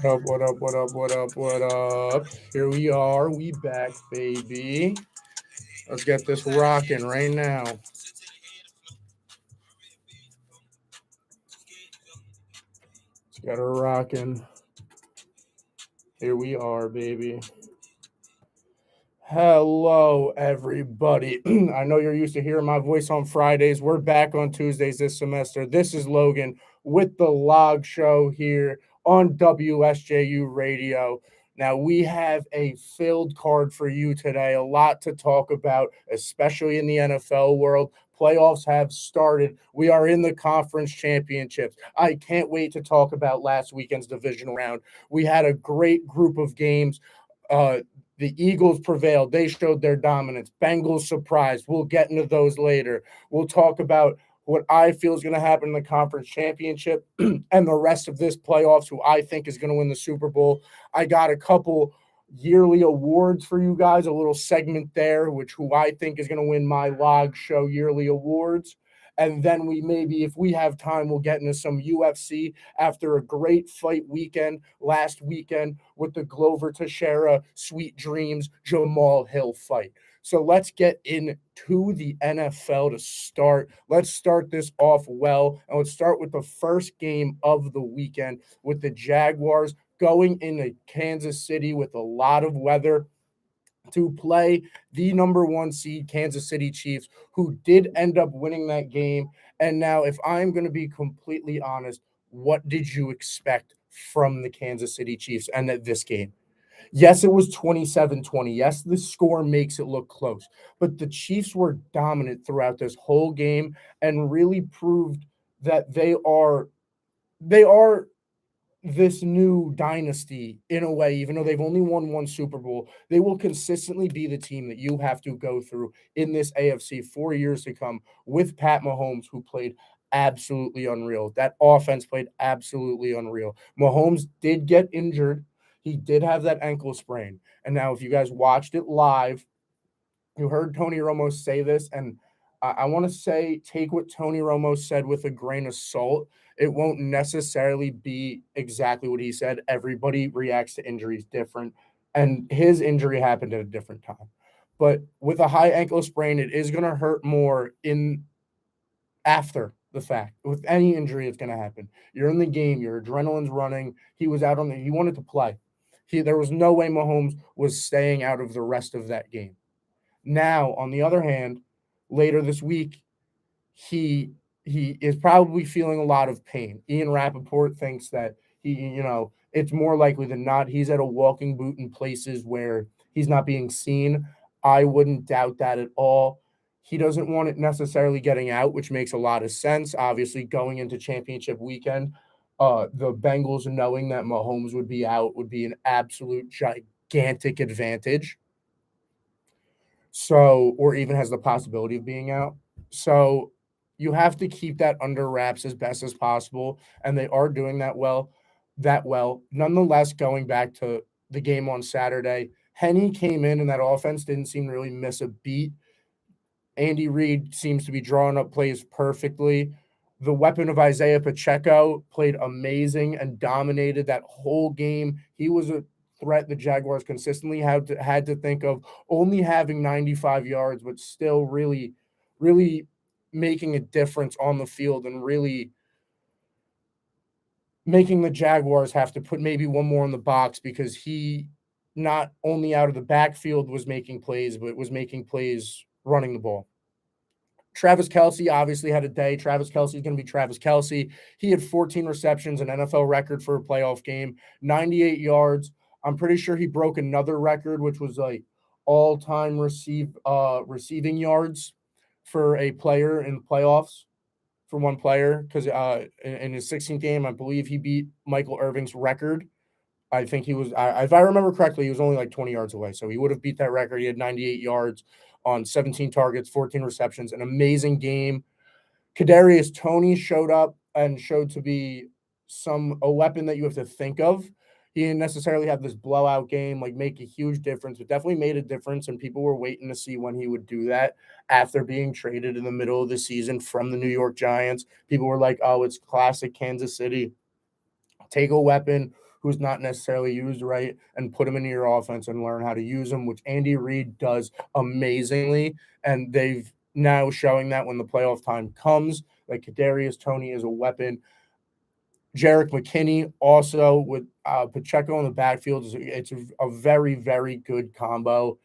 What up, what up, what up, what up, what up? Here we are. We back, baby. Let's get this rocking right now. Let's get her rocking. Here we are, baby. Hello, everybody. I know you're used to hearing my voice on Fridays. We're back on Tuesdays this semester. This is Logan with the Log Show here on WSJU Radio. Now, we have a filled card for you today, a lot to talk about, especially in the NFL world. Playoffs have started. We are in the conference championships. I can't wait to talk about last weekend's divisional round. We had a great group of games. The Eagles prevailed. They showed their dominance. Bengals surprised. We'll get into those later. We'll talk about what I feel is going to happen in the conference championship and the rest of this playoffs, who I think is going to win the Super Bowl. I got a couple yearly awards for you guys, a little segment there, which who I think is going to win my Log Show yearly awards. And then we maybe, if we have time, we'll get into some UFC after a great fight weekend last weekend with the Glover Teixeira Sweet Dreams Jamal Hill fight. So let's get into the NFL to start. Let's start this off well. And let's start with the first game of the weekend with the Jaguars going into Kansas City with a lot of weather to play the number one seed Kansas City Chiefs, who did end up winning that game. And now, if I'm going to be completely honest, what did you expect from the Kansas City Chiefs and this game? Yes, it was 27-20. Yes, the score makes it look close, but the Chiefs were dominant throughout this whole game and really proved that they are this new dynasty in a way. Even though they've only won one Super Bowl, they will consistently be the team that you have to go through in this AFC for years to come with Pat Mahomes, who played absolutely unreal. That offense played absolutely unreal. Mahomes did get injured. He did have that ankle sprain. And now, if you guys watched it live, you heard Tony Romo say this, and I want to say take what Tony Romo said with a grain of salt. It won't necessarily be exactly what he said. Everybody reacts to injuries different, and his injury happened at a different time. But with a high ankle sprain, it is going to hurt more in after the fact. With any injury, it's going to happen. You're in the game, your adrenaline's running. He was out on the. He wanted to play. There was no way Mahomes was staying out of the rest of that game. Now, on the other hand, later this week, he is probably feeling a lot of pain. Ian Rappaport thinks that it's more likely than not he's at a walking boot in places where he's not being seen. I wouldn't doubt that at all. He doesn't want it necessarily getting out, which makes a lot of sense. Obviously, going into championship weekend, the Bengals knowing that Mahomes would be out would be an absolute gigantic advantage. So, or even has the possibility of being out. So, you have to keep that under wraps as best as possible, and they are doing that well. Nonetheless, going back to the game on Saturday, Henny came in and that offense didn't seem to really miss a beat. Andy Reid seems to be drawing up plays perfectly. The weapon of Isaiah Pacheco played amazing and dominated that whole game. He was a threat the Jaguars consistently had to think of, only having 95 yards, but still really, really making a difference on the field and really making the Jaguars have to put maybe one more in the box, because he not only out of the backfield was making plays, but was making plays running the ball. Travis Kelce obviously had a day. Travis Kelce is going to be Travis Kelce. He had 14 receptions, an NFL record for a playoff game, 98 yards. I'm pretty sure he broke another record, which was like all-time receiving yards for a player in the playoffs for one player, because in his 16th game, I believe he beat Michael Irving's record. I think he was, if I remember correctly, he was only like 20 yards away. So he would have beat that record. He had 98 yards on 17 targets, 14 receptions, an amazing game. Kadarius Toney showed up and showed to be a weapon that you have to think of. He didn't necessarily have this blowout game, like make a huge difference, but definitely made a difference. And people were waiting to see when he would do that after being traded in the middle of the season from the New York Giants. People were like, oh, it's classic Kansas City. Take a weapon who's not necessarily used right and put him into your offense and learn how to use him, which Andy Reid does amazingly. And they've now showing that when the playoff time comes, like Kadarius Toney is a weapon. Jerick McKinney also with Pacheco in the backfield it's a very very good combo,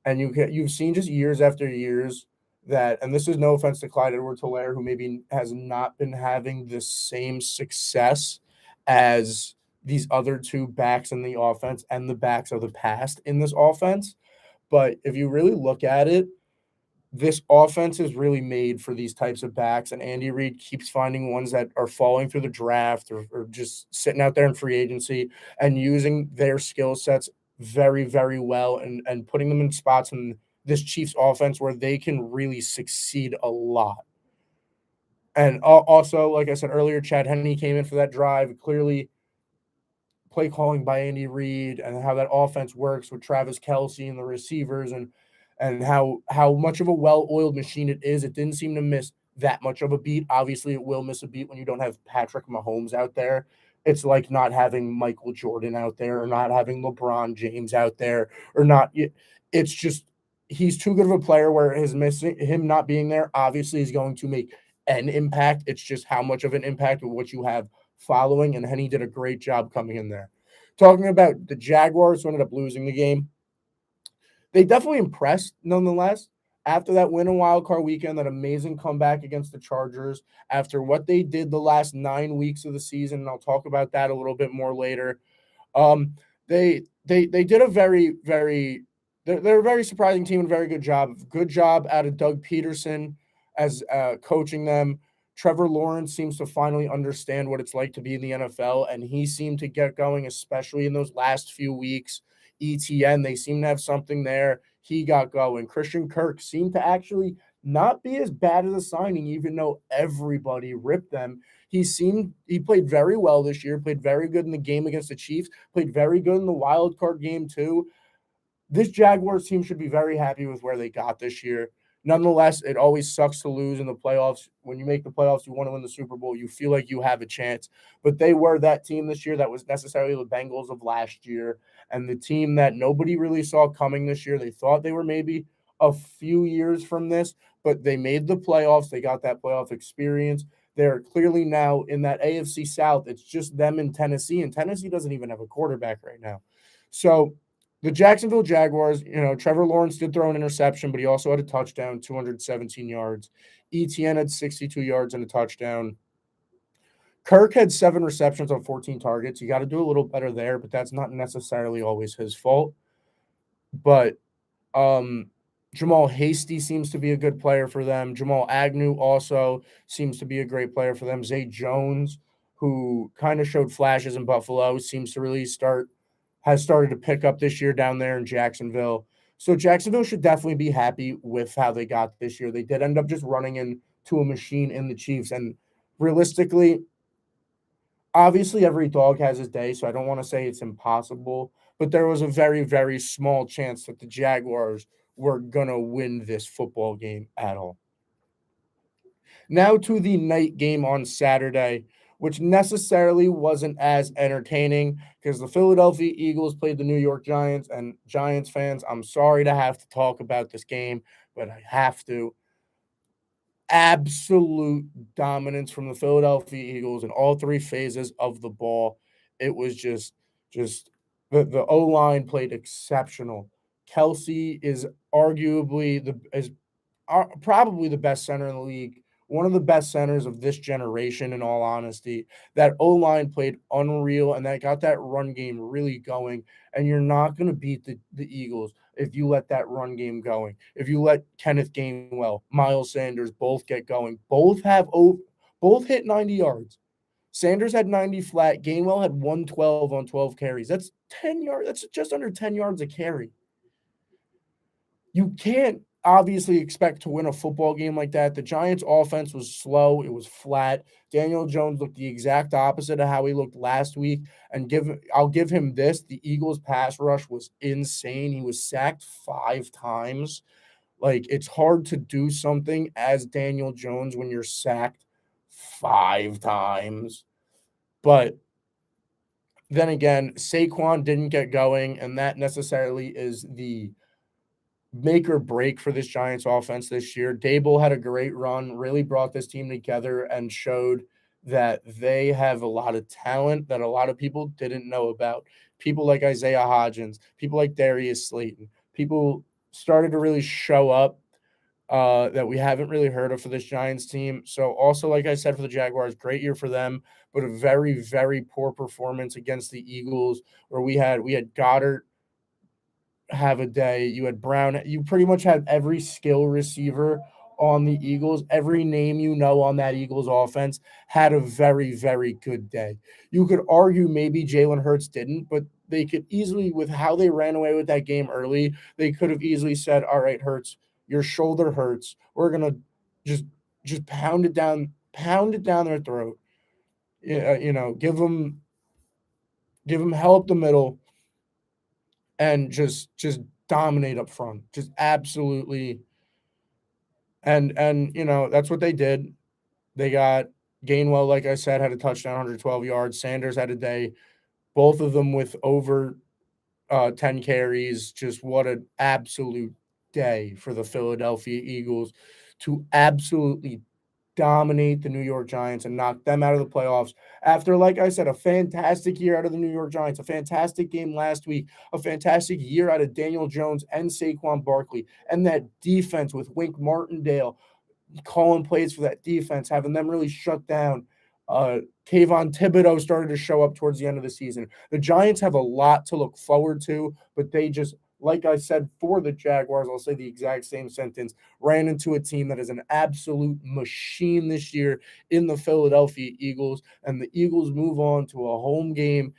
and you've seen just years after years that, and this is no offense to Clyde Edwards-Helaire, who maybe has not been having the same success as these other two backs in the offense and the backs of the past in this offense. But if you really look at it, this offense is really made for these types of backs, and Andy Reid keeps finding ones that are falling through the draft or just sitting out there in free agency and using their skill sets very, very well and putting them in spots in this Chiefs offense where they can really succeed a lot. And also, like I said earlier, Chad Henne came in for that drive. Clearly, play calling by Andy Reid and how that offense works with Travis Kelce and the receivers and how much of a well-oiled machine it is. It didn't seem to miss that much of a beat. Obviously, it will miss a beat when you don't have Patrick Mahomes out there. It's like not having Michael Jordan out there or not having LeBron James out there or not. It's just he's too good of a player where him not being there obviously is going to make an impact. It's just how much of an impact with what you have following, and Henne did a great job coming in there. Talking about the Jaguars, who ended up losing the game, they definitely impressed nonetheless. After that win in Wild Card Weekend, that amazing comeback against the Chargers, after what they did the last 9 weeks of the season, and I'll talk about that a little bit more later. Um, they did a very they're a very surprising team and a very good job. Good job out of Doug Peterson as coaching them. Trevor Lawrence seems to finally understand what it's like to be in the NFL, and he seemed to get going, especially in those last few weeks. ETN, they seem to have something there. He got going. Christian Kirk seemed to actually not be as bad as a signing, even though everybody ripped them. He played very well this year, played very good in the game against the Chiefs, played very good in the wild card game too. This Jaguars team should be very happy with where they got this year. Nonetheless, it always sucks to lose in the playoffs. When you make the playoffs, you want to win the Super Bowl. You feel like you have a chance. But they were that team this year that was necessarily the Bengals of last year and the team that nobody really saw coming this year. They thought they were maybe a few years from this, but they made the playoffs. They got that playoff experience. They're clearly now in that AFC South. It's just them in Tennessee, and Tennessee doesn't even have a quarterback right now. So the Jacksonville Jaguars, Trevor Lawrence did throw an interception, but he also had a touchdown, 217 yards. ETN had 62 yards and a touchdown. Kirk had 7 receptions on 14 targets. You got to do a little better there, but that's not necessarily always his fault. But Jamal Hasty seems to be a good player for them. Jamal Agnew also seems to be a great player for them. Zay Jones, who kind of showed flashes in Buffalo, seems to really has started to pick up this year down there in Jacksonville. So Jacksonville should definitely be happy with how they got this year. They did end up just running into a machine in the Chiefs. And realistically, obviously every dog has his day, so I don't want to say it's impossible, but there was a very, very small chance that the Jaguars were going to win this football game at all. Now to the night game on Saturday, which necessarily wasn't as entertaining because the Philadelphia Eagles played the New York Giants. And Giants fans, I'm sorry to have to talk about this game, but I have to. Absolute dominance from the Philadelphia Eagles in all 3 phases of the ball. It was just the O-line played exceptional. Kelce is probably the best center in the league, one of the best centers of this generation, in all honesty. That O-line played unreal, and that got that run game really going, and you're not going to beat the Eagles if you let that run game going. If you let Kenneth Gainwell, Miles Sanders both get going. Both hit 90 yards. Sanders had 90 flat. Gainwell had 112 on 12 carries. That's 10 yards. That's just under 10 yards a carry. You can't obviously expect to win a football game like that. The Giants' offense was slow. It was flat. Daniel Jones looked the exact opposite of how he looked last week. And I'll give him this. The Eagles' pass rush was insane. He was sacked 5 times. Like, it's hard to do something as Daniel Jones when you're sacked 5 times. But Then again, Saquon didn't get going, and that necessarily is the make or break for this Giants offense this year. Dable had a great run, really brought this team together and showed that they have a lot of talent that a lot of people didn't know about. People like Isaiah Hodgins, people like Darius Slayton, people started to really show up that we haven't really heard of for this Giants team. So also, like I said, for the Jaguars, great year for them, but a very, very poor performance against the Eagles, where we had Goddard have a day. You had Brown. You pretty much had every skill receiver on the Eagles. Every name you know on that Eagles offense had a very, very good day. You could argue maybe Jalen Hurts didn't, but they could easily, with how they ran away with that game early, they could have easily said, "All right, Hurts, your shoulder hurts. We're gonna just just pound it down their throat. Yeah, give them hell up the middle, and just dominate up front. Just absolutely and that's what they did. They got Gainwell, like I said, had a touchdown, 112 yards. Sanders had a day, both of them with over 10 carries. Just what an absolute day for the Philadelphia Eagles to absolutely dominate the New York Giants and knock them out of the playoffs after, like I said, a fantastic year out of the New York Giants, a fantastic game last week, a fantastic year out of Daniel Jones and Saquon Barkley, and that defense with Wink Martindale calling plays for that defense, having them really shut down. Kayvon Thibodeau started to show up towards the end of the season. The Giants have a lot to look forward to, but they just, like I said, for the Jaguars, I'll say the exact same sentence, ran into a team that is an absolute machine this year in the Philadelphia Eagles, and the Eagles move on to a home game,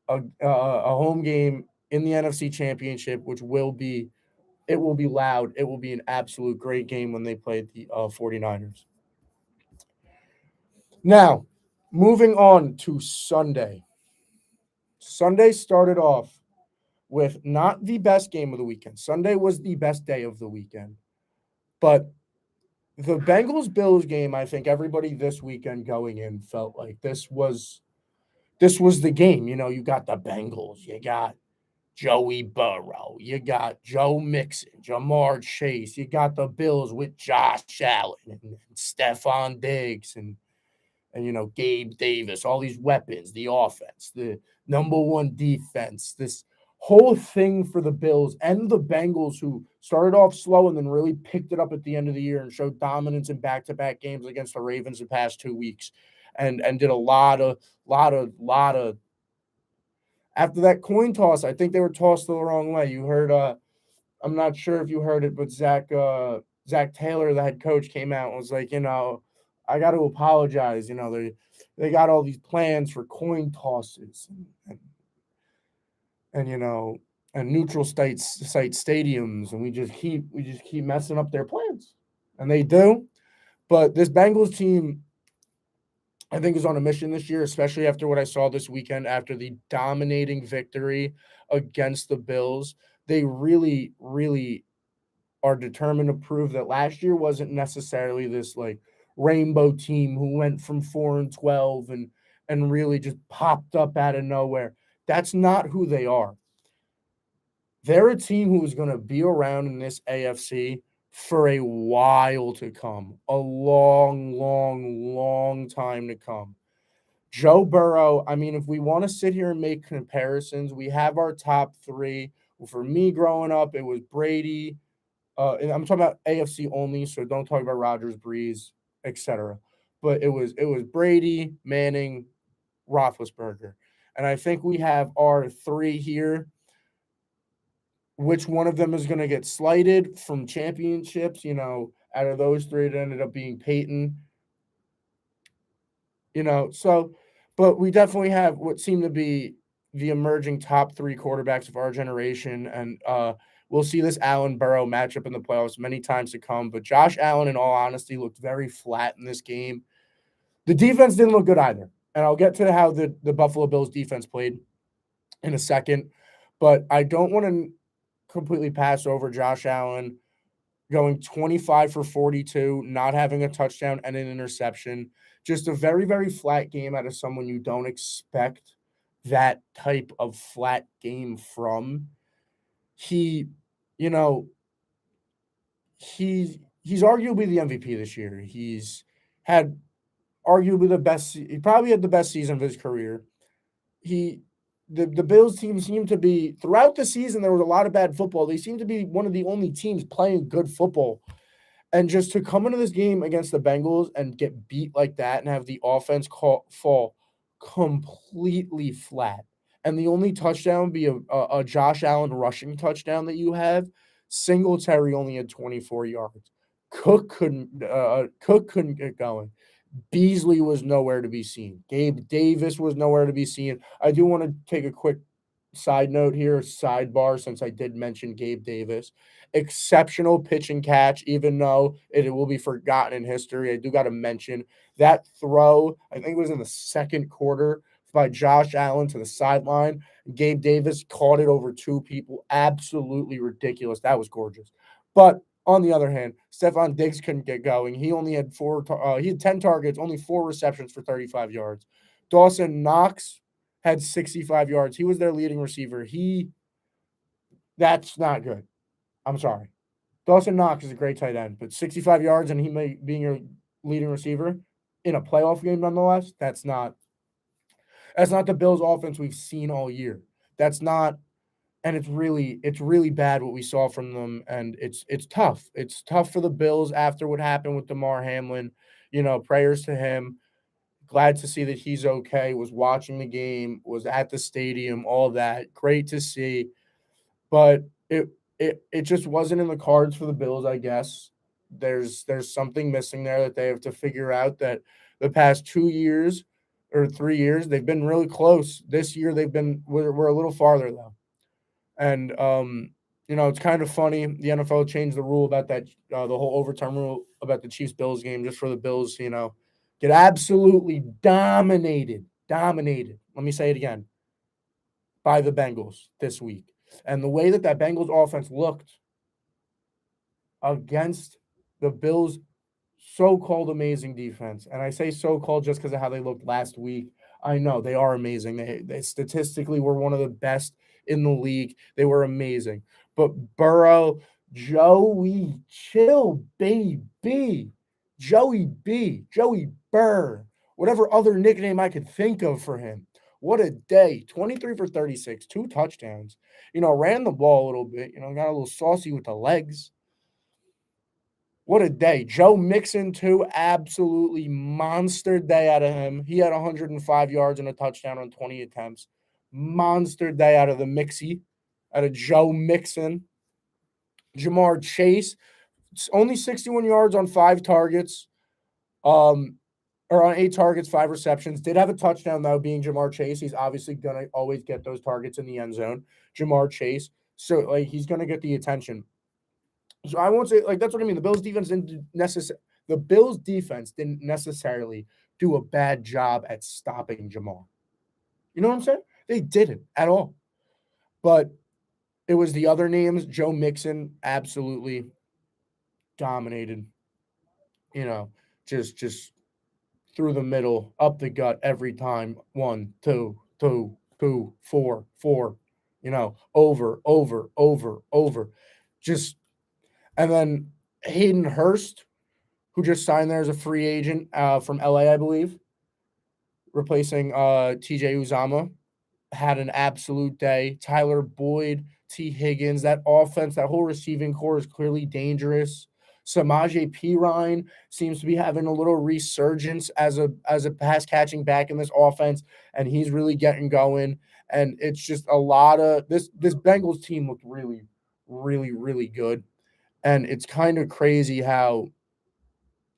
a home game in the NFC Championship, which will be it will be loud. It will be an absolute great game when they play the 49ers. Now, moving on to Sunday. Sunday started off with not the best game of the weekend. Sunday was the best day of the weekend. But the Bengals Bills game, I think everybody this weekend going in felt like this was the game. You got the Bengals, you got Joey Burrow, you got Joe Mixon, Jamar Chase, you got the Bills with Josh Allen and Stephon Diggs and Gabe Davis, all these weapons, the offense, the number one defense, this whole thing for the Bills and the Bengals, who started off slow and then really picked it up at the end of the year and showed dominance in back-to-back games against the Ravens the past 2 weeks, and did a lot of after that coin toss. I think they were tossed the wrong way. You heard I'm not sure if you heard it, but Zach Taylor, the head coach, came out and was like, I got to apologize. They got all these plans for coin tosses and and neutral site stadiums, and we just keep messing up their plans, and they do. But this Bengals team, I think, is on a mission this year, especially after what I saw this weekend after the dominating victory against the Bills. They really, really are determined to prove that last year wasn't necessarily this like rainbow team who went from 4-12 and really just popped up out of nowhere. That's not who they are. They're a team who is going to be around in this AFC for a while to come, a long, long, long time to come. Joe Burrow, I mean, if we want to sit here and make comparisons, we have our top three. For me growing up, it was Brady, and I'm talking about AFC only, so don't talk about Rodgers, Breeze, etc. But it was Brady, Manning, Roethlisberger, and I think we have our three here. Which one of them is going to get slighted from championships? Out of those three, it ended up being Peyton. So, but we definitely have what seem to be the emerging top three quarterbacks of our generation, and we'll see this Allen Burrow matchup in the playoffs many times to come. But Josh Allen, in all honesty, looked very flat in this game. The defense didn't look good either, and I'll get to how the Buffalo Bills defense played in a second. But I don't want to completely pass over Josh Allen going 25 for 42, not having a touchdown and an interception. Just a very, very flat game out of someone you don't expect that type of flat game from. He, you know, he's arguably the MVP this year. He's had arguably he probably had the best season of his career. He the Bills team seemed to be throughout the season, there was a lot of bad football. They seemed to be one of the only teams playing good football. And just to come into this game against the Bengals and get beat like that and have the offense fall completely flat. And the only touchdown be a Josh Allen rushing touchdown that you have. Singletary only had 24 yards. Cook couldn't get going. Beasley was nowhere to be seen. Gabe Davis was nowhere to be seen. I do want to take a quick side note here, sidebar, since I did mention Gabe Davis. Exceptional pitch and catch, even though it will be forgotten in history. I do got to mention that throw, I think it was in the second quarter by Josh Allen to the sideline. Gabe Davis caught it over two people. Absolutely ridiculous. That was gorgeous. But on the other hand, Stephon Diggs couldn't get going. He only had he had 10 targets, only 4 receptions for 35 yards. Dawson Knox had 65 yards. He was their leading receiver. That's not good. I'm sorry. Dawson Knox is a great tight end, but 65 yards and being your leading receiver in a playoff game nonetheless, that's not the Bills offense we've seen all year. That's not, and it's really bad what we saw from them, and it's tough. It's tough for the Bills after what happened with Damar Hamlin. Prayers to him. Glad to see that he's okay. Was watching the game, was at the stadium, all that. Great to see, but it just wasn't in the cards for the Bills, I guess. There's something missing there that they have to figure out. That the past 2 years or 3 years they've been really close. This year we're a little farther though. And it's kind of funny. The NFL changed the rule about that, the whole overtime rule about the Chiefs Bills game, just for the Bills, get absolutely dominated. Dominated. Let me say it again. By the Bengals this week. And the way that Bengals offense looked against the Bills' so-called amazing defense. And I say so-called just because of how they looked last week. I know they are amazing. They statistically were one of the best in the league. They were amazing. But Burrow, Joey, chill, baby. Joey B, Joey Burr, whatever other nickname I could think of for him. What a day. 23 for 36, 2 touchdowns. Ran the ball a little bit, got a little saucy with the legs. What a day. Joe Mixon, too, absolutely monster day out of him. He had 105 yards and a touchdown on 20 attempts. Monster day out of the Mixie, out of Joe Mixon. Ja'Marr Chase, only 61 yards on 5 targets, or on 8 targets, 5 receptions. Did have a touchdown, though, being Ja'Marr Chase. He's obviously going to always get those targets in the end zone. Ja'Marr Chase. So, he's going to get the attention. So I won't say, that's what I mean. The Bills defense didn't necessarily do a bad job at stopping Ja'Marr. You know what I'm saying? They didn't at all. But it was the other names. Joe Mixon absolutely dominated. Just through the middle, up the gut every time. 1, 2, 2, 2, 4, 4. Over. Just. And then Hayden Hurst, who just signed there as a free agent from LA, I believe, replacing TJ Uzama, had an absolute day. Tyler Boyd, T. Higgins, that offense, that whole receiving core is clearly dangerous. Samaje Perine seems to be having a little resurgence as a pass catching back in this offense, and he's really getting going. And it's just a lot of this Bengals team looked really, really, really good. And it's kind of crazy how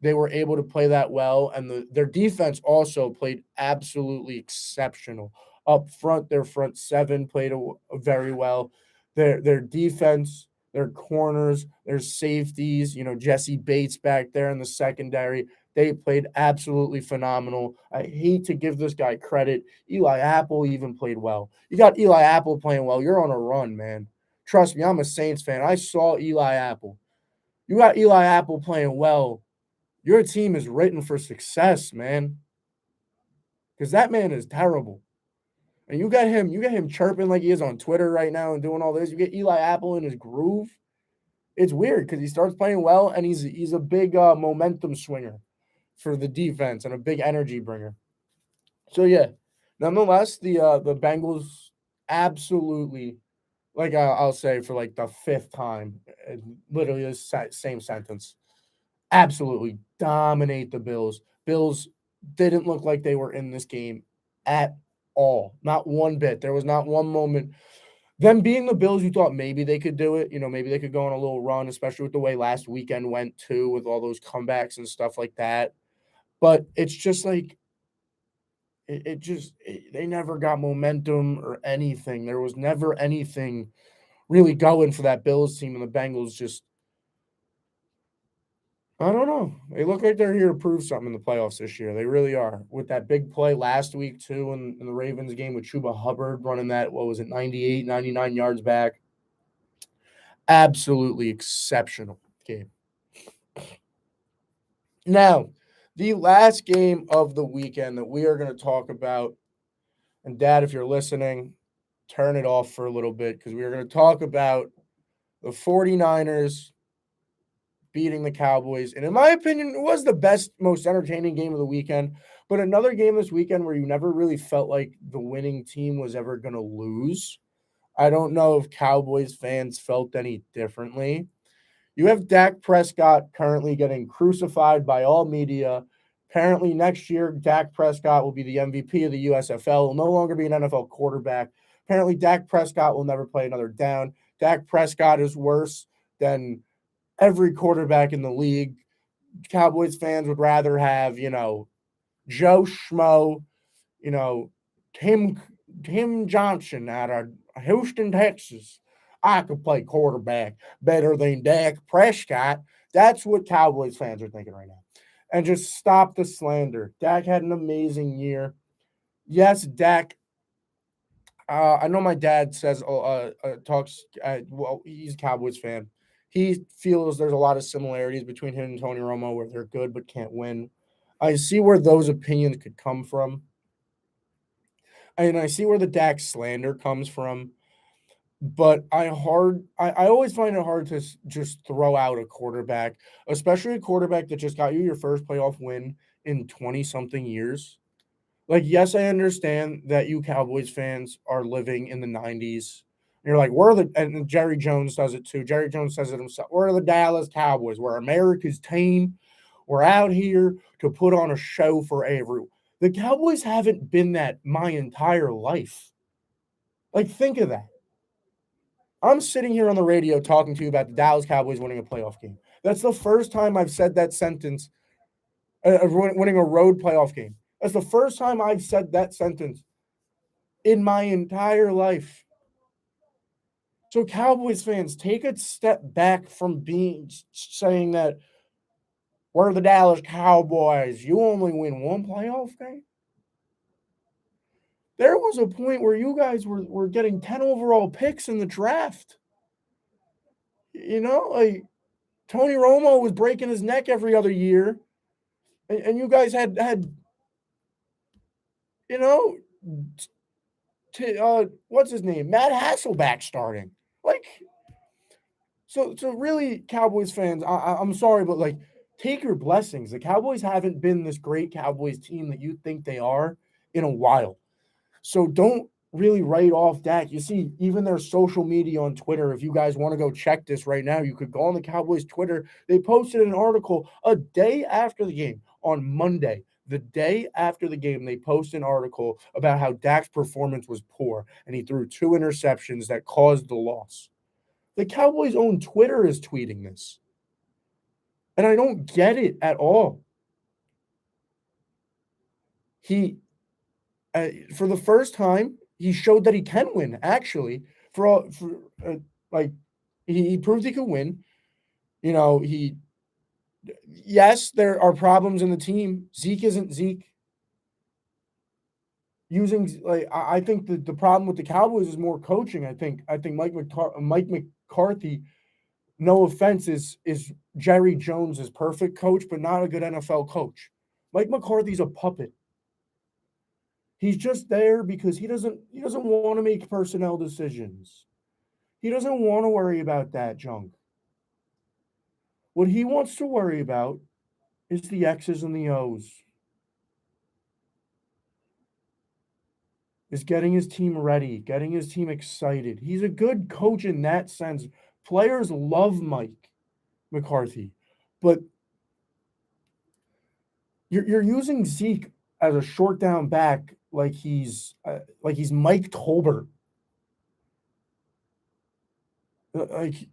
they were able to play that well. And their defense also played absolutely exceptional. Up front, their front 7 played very well. Their defense, their corners, their safeties, Jesse Bates back there in the secondary, they played absolutely phenomenal. I hate to give this guy credit. Eli Apple even played well. You got Eli Apple playing well. You're on a run, man. Trust me, I'm a Saints fan. I saw Eli Apple. You got Eli Apple playing well. Your team is written for success, man. Because that man is terrible. And you get him chirping like he is on Twitter right now and doing all this. You get Eli Apple in his groove. It's weird because he starts playing well and he's a big momentum swinger for the defense and a big energy bringer. So yeah, nonetheless, the Bengals absolutely, like I'll say for like the fifth time, literally the same sentence, absolutely dominate the Bills. Bills didn't look like they were in this game at all, not one bit. There was not one moment. Them being the Bills, you thought maybe they could do it. You know, maybe they could go on a little run, especially with the way last weekend went too, with all those comebacks and stuff like that. But it's just like they never got momentum or anything. There was never anything really going for that Bills team, and the Bengals just I don't know. They look like they're here to prove something in the playoffs this year. They really are. With that big play last week too in the Ravens game with Chuba Hubbard running that, what was it, 98, 99 yards back. Absolutely exceptional game. Now, the last game of the weekend that we are going to talk about, and Dad, if you're listening, turn it off for a little bit because we are going to talk about the 49ers beating the Cowboys. And in my opinion, it was the best, most entertaining game of the weekend. But another game this weekend where you never really felt like the winning team was ever going to lose. I don't know if Cowboys fans felt any differently. You have Dak Prescott currently getting crucified by all media. Apparently, next year, Dak Prescott will be the MVP of the USFL, will no longer be an NFL quarterback. Apparently, Dak Prescott will never play another down. Dak Prescott is worse than every quarterback in the league. Cowboys fans would rather have, Joe Schmo, you know, Tim Johnson out of Houston, Texas. I could play quarterback better than Dak Prescott. That's what Cowboys fans are thinking right now. And just stop the slander. Dak had an amazing year. Yes, Dak. I know my dad says, talks. Well, he's a Cowboys fan. He feels there's a lot of similarities between him and Tony Romo, where they're good but can't win. I see where those opinions could come from, and I see where the Dak slander comes from. But I always find it hard to just throw out a quarterback, especially a quarterback that just got you your first playoff win in 20 something years. Like, yes, I understand that you Cowboys fans are living in the 90s. And you're like, we're the, and Jerry Jones does it too. Jerry Jones says it himself. We're the Dallas Cowboys. We're America's team. We're out here to put on a show for everyone. The Cowboys haven't been that my entire life. Like, think of that. I'm sitting here on the radio talking to you about the Dallas Cowboys winning a playoff game. That's the first time I've said that sentence, winning a road playoff game. That's the first time I've said that sentence in my entire life. So, Cowboys fans, take a step back from saying that we're the Dallas Cowboys. You only win one playoff game. There was a point where you guys were getting 10 overall picks in the draft. Like Tony Romo was breaking his neck every other year. And you guys had what's his name? Matt Hasselbeck starting. Like, so really, Cowboys fans, I'm sorry, but like, take your blessings. The Cowboys haven't been this great Cowboys team that you think they are in a while. So don't really write off Dak. You see, even their social media on Twitter, if you guys want to go check this right now, you could go on the Cowboys Twitter. They posted an article a day after the game on Monday. The day after the game, they posted an article about how Dak's performance was poor and he threw 2 interceptions that caused the loss. The Cowboys' own Twitter is tweeting this. And I don't get it at all. He, for the first time, he showed that he can win, actually. He proved he could win. Yes, there are problems in the team. Zeke isn't Zeke. I think the problem with the Cowboys is more coaching. I think Mike McCarthy, no offense, is Jerry Jones' perfect coach, but not a good NFL coach. Mike McCarthy's a puppet. He's just there because he doesn't want to make personnel decisions. He doesn't want to worry about that junk. What he wants to worry about is the X's and the O's. Is getting his team ready, getting his team excited. He's a good coach in that sense. Players love Mike McCarthy, but you're using Zeke as a short down back like he's Mike Tolbert. Like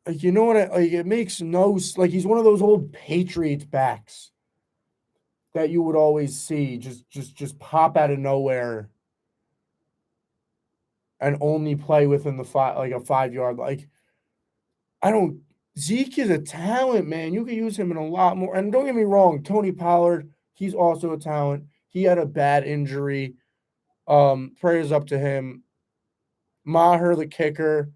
you know what? Like it makes no like he's one of those old Patriots backs that you would always see just pop out of nowhere and only play within the a 5 yard. Like I don't. Zeke is a talent, man. You could use him in a lot more. And don't get me wrong, Tony Pollard, he's also a talent. He had a bad injury. Prayers up to him. Maher, the kicker.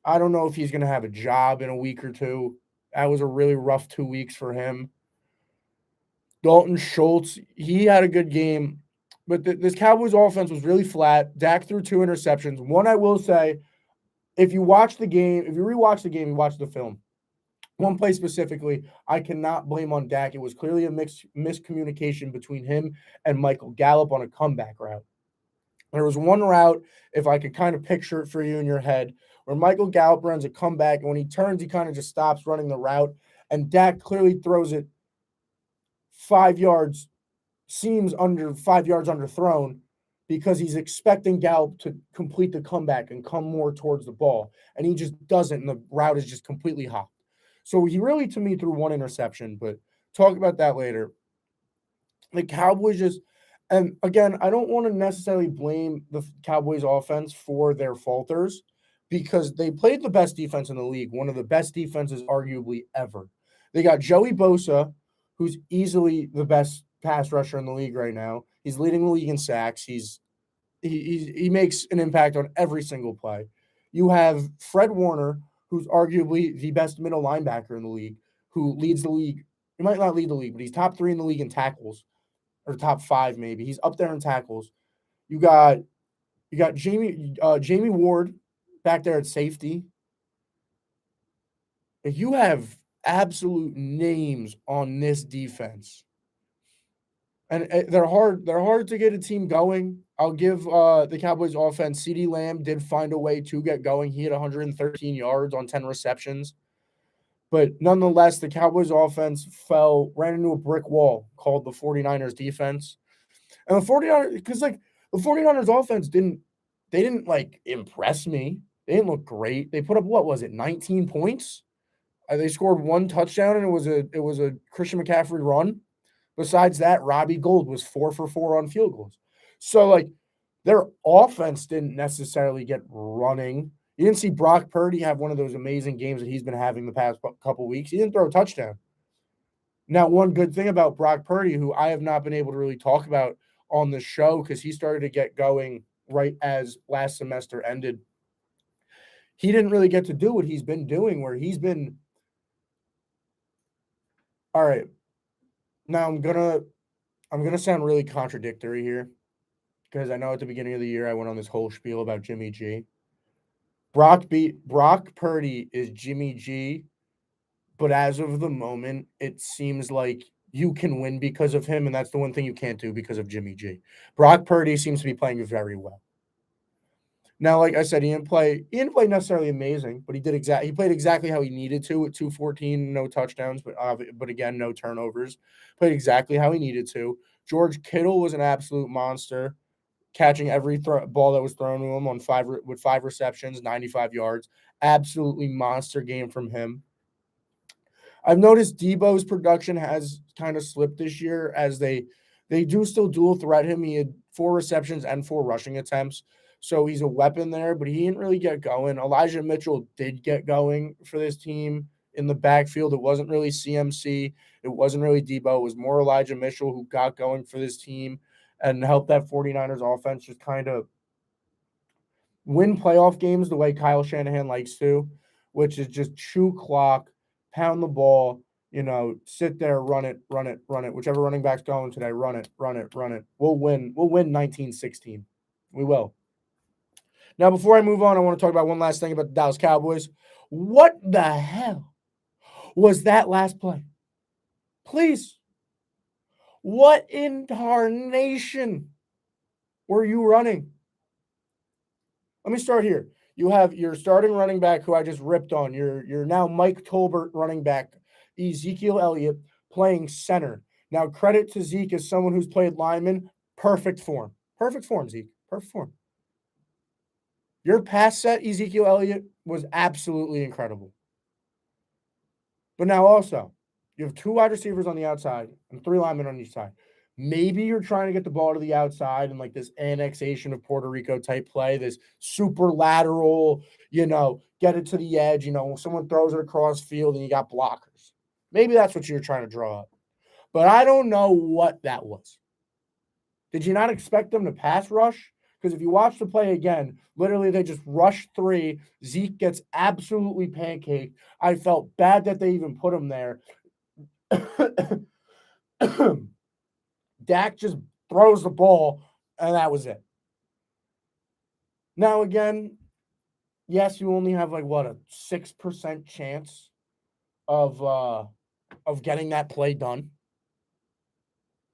I don't know if he's going to have a job in a week or two. That was a really rough 2 weeks for him. Dalton Schultz, he had a good game, but this Cowboys offense was really flat. Dak threw 2 interceptions. One, I will say, if you watch the game, if you rewatch the game, you watch the film. One play specifically, I cannot blame on Dak. It was clearly a miscommunication between him and Michael Gallup on a comeback route. There was one route, if I could kind of picture it for you in your head, where Michael Gallup runs a comeback, and when he turns, he kind of just stops running the route, and Dak clearly throws it 5 yards, seems under 5 yards underthrown, because he's expecting Gallup to complete the comeback and come more towards the ball, and he just doesn't, and the route is just completely hopped. So he really, to me, threw 1 interception, but talk about that later. The Cowboys just, and again, I don't want to necessarily blame the Cowboys offense for their falters because they played the best defense in the league, one of the best defenses arguably ever. They got Joey Bosa, who's easily the best pass rusher in the league right now. He's leading the league in sacks. He makes an impact on every single play. You have Fred Warner, who's arguably the best middle linebacker in the league, who leads the league. He might not lead the league, but he's top 3 in the league in tackles, or top 5 maybe. He's up there in tackles. You got Jamie Ward back there at safety. If you have absolute names on this defense, and they're hard to get a team going. I'll give the Cowboys offense. CeeDee Lamb did find a way to get going. He had 113 yards on 10 receptions. But nonetheless, the Cowboys offense ran into a brick wall called the 49ers defense. And the 49ers, because like the 49ers offense didn't like impress me. They didn't look great. They put up, what was it, 19 points? They scored 1 touchdown, and it was a Christian McCaffrey run. Besides that, Robbie Gould was 4 for 4 on field goals. So, like, their offense didn't necessarily get running. You didn't see Brock Purdy have one of those amazing games that he's been having the past couple weeks. He didn't throw a touchdown. Now, one good thing about Brock Purdy, who I have not been able to really talk about on the show because he started to get going right as last semester ended, he didn't really get to do what he's been doing, where he's been – all right, now I'm gonna sound really contradictory here because I know at the beginning of the year I went on this whole spiel about Jimmy G. Brock Purdy is Jimmy G, but as of the moment, it seems like you can win because of him, and that's the one thing you can't do because of Jimmy G. Brock Purdy seems to be playing very well. Now, like I said, he didn't play necessarily amazing, but he played exactly how he needed to with 214, no touchdowns, but again, no turnovers. Played exactly how he needed to. George Kittle was an absolute monster, catching every ball that was thrown to him with 5 receptions, 95 yards. Absolutely monster game from him. I've noticed Debo's production has kind of slipped this year as they do still dual threat him. He had 4 receptions and 4 rushing attempts. So he's a weapon there, but he didn't really get going. Elijah Mitchell did get going for this team in the backfield. It wasn't really CMC. It wasn't really Debo. It was more Elijah Mitchell who got going for this team and helped that 49ers offense just kind of win playoff games the way Kyle Shanahan likes to, which is just chew clock, pound the ball, sit there, run it, run it, run it. Whichever running back's going today, run it, run it, run it. We'll win. We'll win 19-16. We will. Now, before I move on, I want to talk about one last thing about the Dallas Cowboys. What the hell was that last play? Please. What in tarnation were you running? Let me start here. You have your starting running back who I just ripped on. Your now Mike Tolbert running back, Ezekiel Elliott, playing center. Now, credit to Zeke as someone who's played lineman. Perfect form. Perfect form, Zeke. Perfect form. Your pass set, Ezekiel Elliott, was absolutely incredible. But now also, you have 2 wide receivers on the outside and 3 linemen on each side. Maybe you're trying to get the ball to the outside and like this annexation of Puerto Rico type play, this super lateral, get it to the edge, someone throws it across field and you got blockers. Maybe that's what you're trying to draw up. But I don't know what that was. Did you not expect them to pass rush? Because if you watch the play again, literally they just rush 3. Zeke gets absolutely pancaked. I felt bad that they even put him there. Dak just throws the ball, and that was it. Now, again, yes, you only have a 6% chance of getting that play done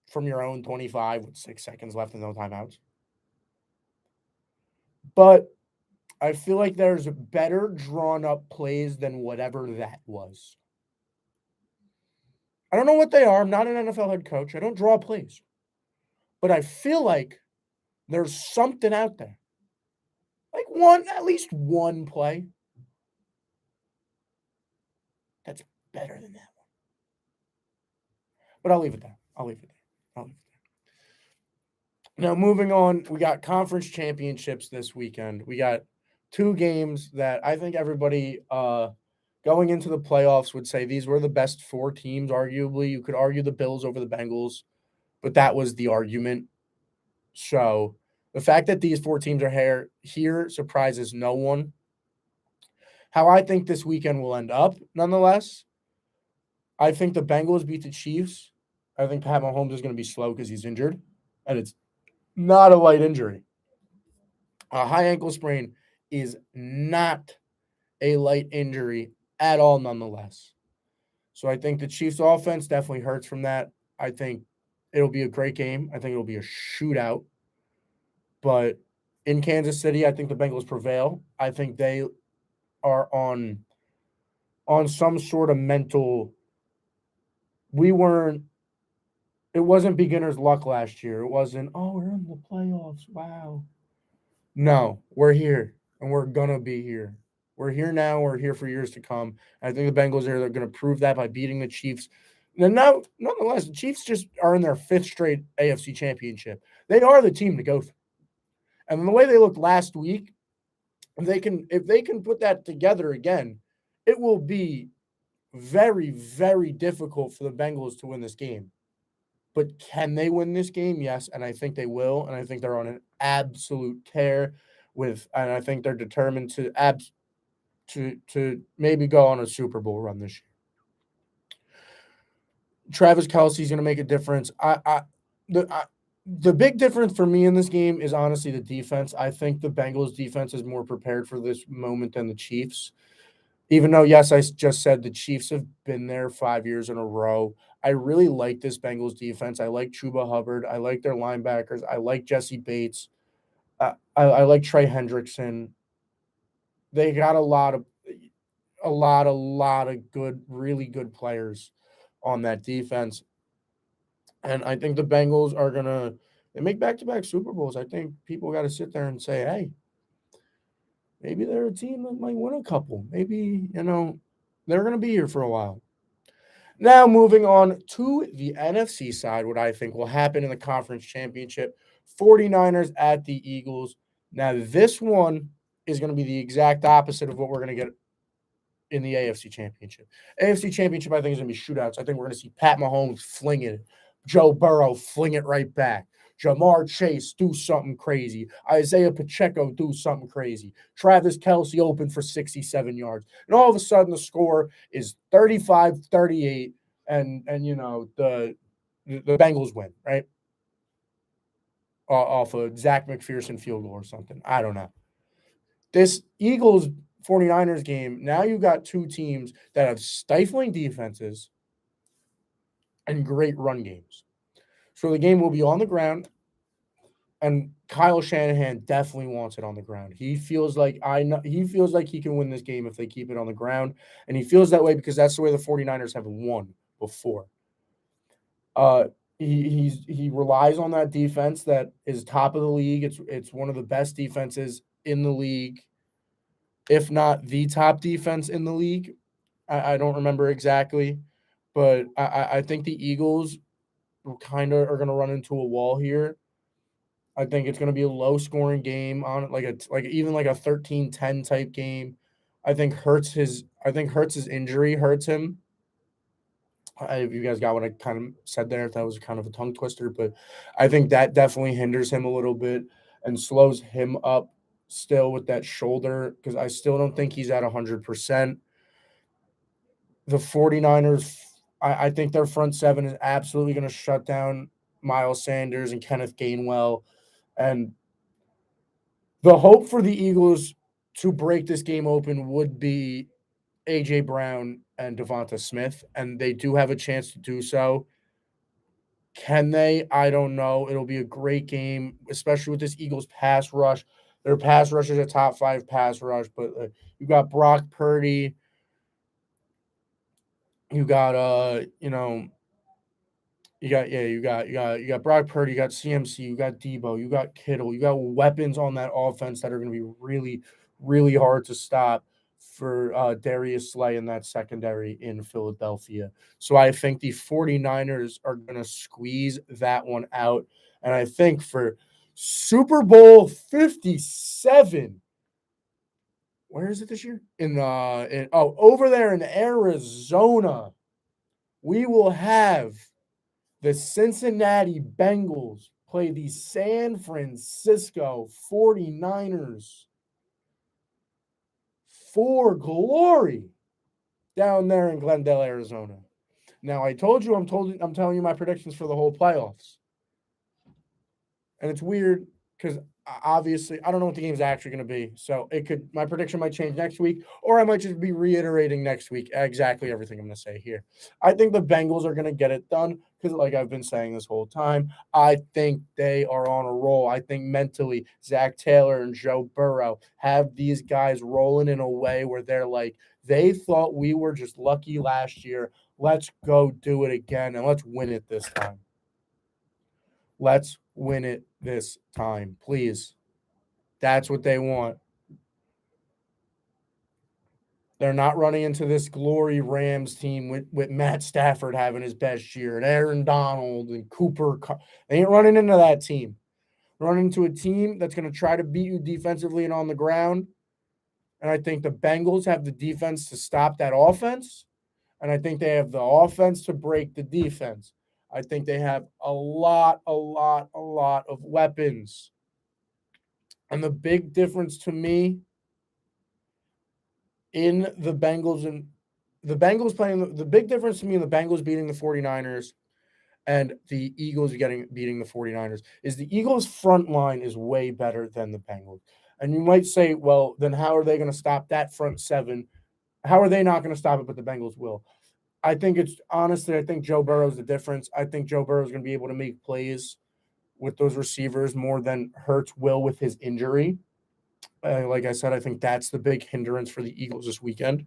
from your own 25 with 6 seconds left and no timeouts. But I feel like there's better drawn up plays than whatever that was. I don't know what they are. I'm not an NFL head coach. I don't draw plays. But I feel like there's something out there. At least one play that's better than that one. But I'll leave it there. Now, moving on, we got conference championships this weekend. We got 2 games that I think everybody going into the playoffs would say these were the best 4 teams, arguably. You could argue the Bills over the Bengals, but that was the argument. So the fact that these 4 teams are here surprises no one. How I think this weekend will end up, nonetheless, I think the Bengals beat the Chiefs. I think Pat Mahomes is going to be slow because he's injured, and it's not a light injury. A high ankle sprain is not a light injury at all, nonetheless. So I think the Chiefs' offense definitely hurts from that. I think it'll be a great game. I think it'll be a shootout. But in Kansas City, I think the Bengals prevail. I think they are on some sort of mental. It wasn't beginner's luck last year. It wasn't, we're in the playoffs. Wow. No, we're here and we're going to be here. We're here now. We're here for years to come. I think the Bengals are going to prove that by beating the Chiefs. And now, nonetheless, the Chiefs just are in their 5th straight AFC championship. They are the team to go through. And the way they looked last week, if they can put that together again, it will be very, very difficult for the Bengals to win this game. But can they win this game? Yes, and I think they will. And I think they're on an absolute tear and I think they're determined to maybe go on a Super Bowl run this year. Travis Kelce's going to make a difference. The big difference for me in this game is honestly the defense. I think the Bengals defense is more prepared for this moment than the Chiefs. Even though, yes, I just said the Chiefs have been there 5 years in a row. I really like this Bengals defense. I like Chuba Hubbard. I like their linebackers. I like Jesse Bates. I like Trey Hendrickson. They got a lot of good, really good players on that defense. And I think the Bengals are they make back-to-back Super Bowls. I think people got to sit there and say, hey, maybe they're a team that might win a couple. Maybe, they're going to be here for a while. Now, moving on to the NFC side, what I think will happen in the conference championship, 49ers at the Eagles. Now, this one is going to be the exact opposite of what we're going to get in the AFC championship. AFC championship, I think, is going to be shootouts. I think we're going to see Pat Mahomes fling it, Joe Burrow fling it right back, Jamar Chase do something crazy, Isaiah Pacheco do something crazy, Travis Kelce open for 67 yards. And all of a sudden, the score is 35-38. and the Bengals win, right? Off a Zach McPherson field goal or something. I don't know. This Eagles 49ers game, now you got two teams that have stifling defenses and great run games. So the game will be on the ground, and Kyle Shanahan definitely wants it on the ground. He feels like he can win this game if they keep it on the ground, and he feels that way because that's the way the 49ers have won before. Uh he relies on that defense that is top of the league. It's one of the best defenses in the league, if not the top defense in the league. I don't remember exactly, but I think the Eagles kind of are going to run into a wall here. I think it's going to be a low scoring game on even like a 13-10 type game. I think Hurts' injury hurts him. If you guys got what I kind of said there, if that was kind of a tongue twister, but I think that definitely hinders him a little bit and slows him up still with that shoulder, because I still don't think he's at 100%. The 49ers, I think their front seven is absolutely going to shut down Miles Sanders and Kenneth Gainwell. And the hope for the Eagles to break this game open would be A.J. Brown and Devonta Smith, and they do have a chance to do so. Can they? I don't know. It'll be a great game, especially with this Eagles pass rush. Their pass rush is a top 5 pass rush, but you got Brock Purdy. You got you got Brock Purdy, you got CMC, you got Debo, you got Kittle, you got weapons on that offense that are going to be really, really hard to stop for Darius Slay in that secondary in Philadelphia. So I think the 49ers are going to squeeze that one out. And I think for Super Bowl 57, where is it this year? Over there in Arizona, we will have the Cincinnati Bengals play the San Francisco 49ers for glory down there in Glendale, Arizona. Now, I told you I'm telling you my predictions for the whole playoffs. And it's weird because obviously I don't know what the game's actually going to be. So my prediction might change next week, or I might just be reiterating next week exactly everything I'm going to say here. I think the Bengals are going to get it done because, like I've been saying this whole time, I think they are on a roll. I think mentally Zach Taylor and Joe Burrow have these guys rolling in a way where they're like, they thought we were just lucky last year. Let's go do it again, and let's win it this time. Let's win it this time, please. That's what they want. They're not running into this glory Rams team with Matt Stafford having his best year and Aaron Donald and Cooper. They ain't running into that team. They're running into a team that's going to try to beat you defensively and on the ground. And I think the Bengals have the defense to stop that offense. And I think they have the offense to break the defense. I think they have a lot of weapons. And the big difference to me in the Bengals and the Bengals playing the big difference to me in the Bengals beating the 49ers and the Eagles beating the 49ers is the Eagles front line is way better than the Bengals. And you might say, well, then how are they going to stop that front seven? How are they not going to stop it, but the Bengals will? I think Joe Burrow's the difference. I think Joe Burrow's going to be able to make plays with those receivers more than Hurts will with his injury. Like I said, I think that's the big hindrance for the Eagles this weekend.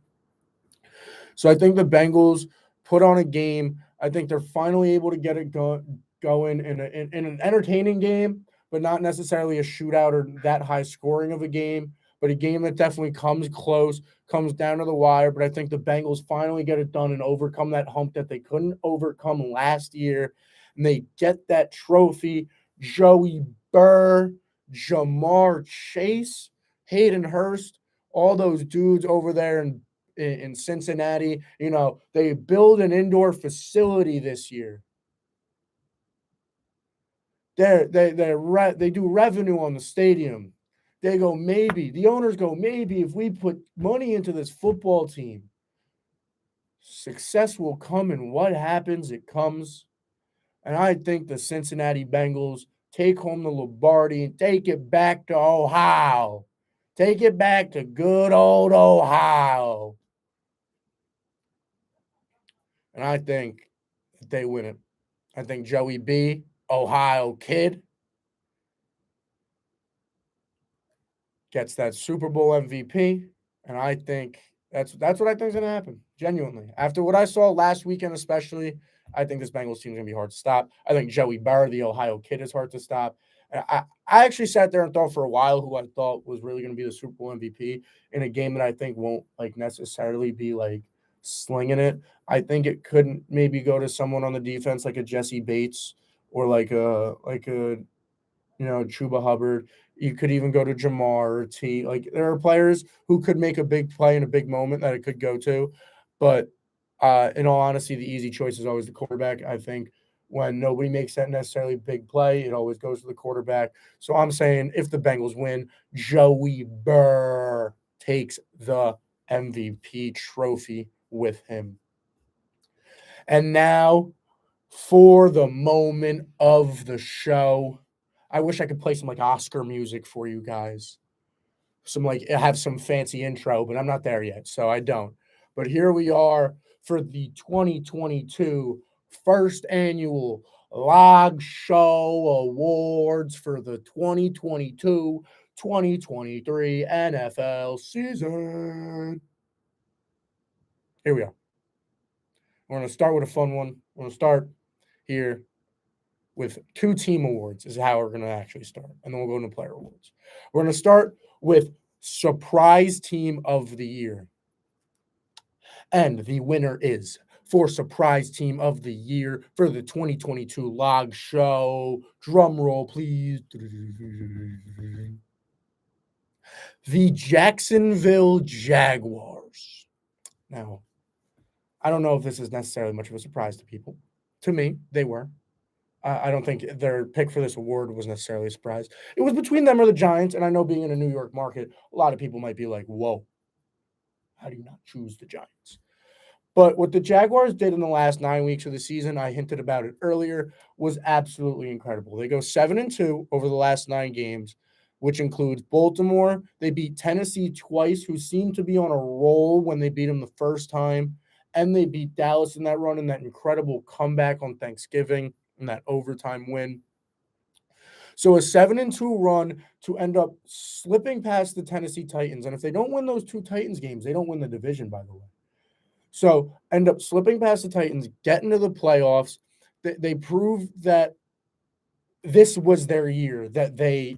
So I think the Bengals put on a game. I think they're finally able to get it going in an entertaining game, but not necessarily a shootout or that high scoring of a game, but a game that definitely comes close, comes down to the wire. But I think the Bengals finally get it done and overcome that hump that they couldn't overcome last year. And they get that trophy. Joey Burr, Jamar Chase, Hayden Hurst, all those dudes over there in Cincinnati, they build an indoor facility this year. They do revenue on the stadium. They go, maybe. The owners go, maybe if we put money into this football team, Success will come, and what happens, it comes. And I think the Cincinnati Bengals take home the Lombardi and take it back to Ohio. Take it back to good old Ohio. And I think they win it. I think Joey B, Ohio kid, gets that Super Bowl MVP. And I think that's what I think is going to happen. Genuinely, after what I saw last weekend, especially, I think this Bengals team is going to be hard to stop. I think Joey Burr, the Ohio kid, is hard to stop. And I actually sat there and thought for a while who I thought was really going to be the Super Bowl MVP in a game that I think won't like necessarily be like slinging it. I think it couldn't maybe go to someone on the defense like a Jesse Bates or like a Chuba Hubbard. You could even go to Jamar or T. Like there are players who could make a big play in a big moment that it could go to. But in all honesty, the easy choice is always the quarterback. I think when nobody makes that necessarily big play, it always goes to the quarterback. So I'm saying if the Bengals win, Joey Burr takes the MVP trophy with him. And now for the moment of the show. I wish I could play some like Oscar music for you guys. Some like have some fancy intro, but I'm not there yet, so I don't. But here we are for the 2022 first annual Log Show Awards for the 2022-2023 NFL season. Here we are. We're going to start with a fun one. We're going to start here with 2 team awards is how we're going to actually start. And then we'll go into player awards. We're going to start with surprise team of the year. And the winner is for surprise team of the year for the 2022 Log Show. Drum roll, please. The Jacksonville Jaguars. Now, I don't know if this is necessarily much of a surprise to people. To me, they were. I don't think their pick for this award was necessarily a surprise. It was between them or the Giants, and I know being in a New York market, a lot of people might be like, whoa, how do you not choose the Giants? But what the Jaguars did in the last 9 weeks of the season, I hinted about it earlier, was absolutely incredible. They go 7-2 over the last 9 games, which includes Baltimore. They beat Tennessee twice, who seemed to be on a roll when they beat them the first time. And they beat Dallas in that run in that incredible comeback on Thanksgiving in that overtime win. So a 7-2 run to end up slipping past the Tennessee Titans. And if they don't win those 2 Titans games, they don't win the division, by the way. So end up slipping past the Titans, get into the playoffs. They proved that this was their year, that they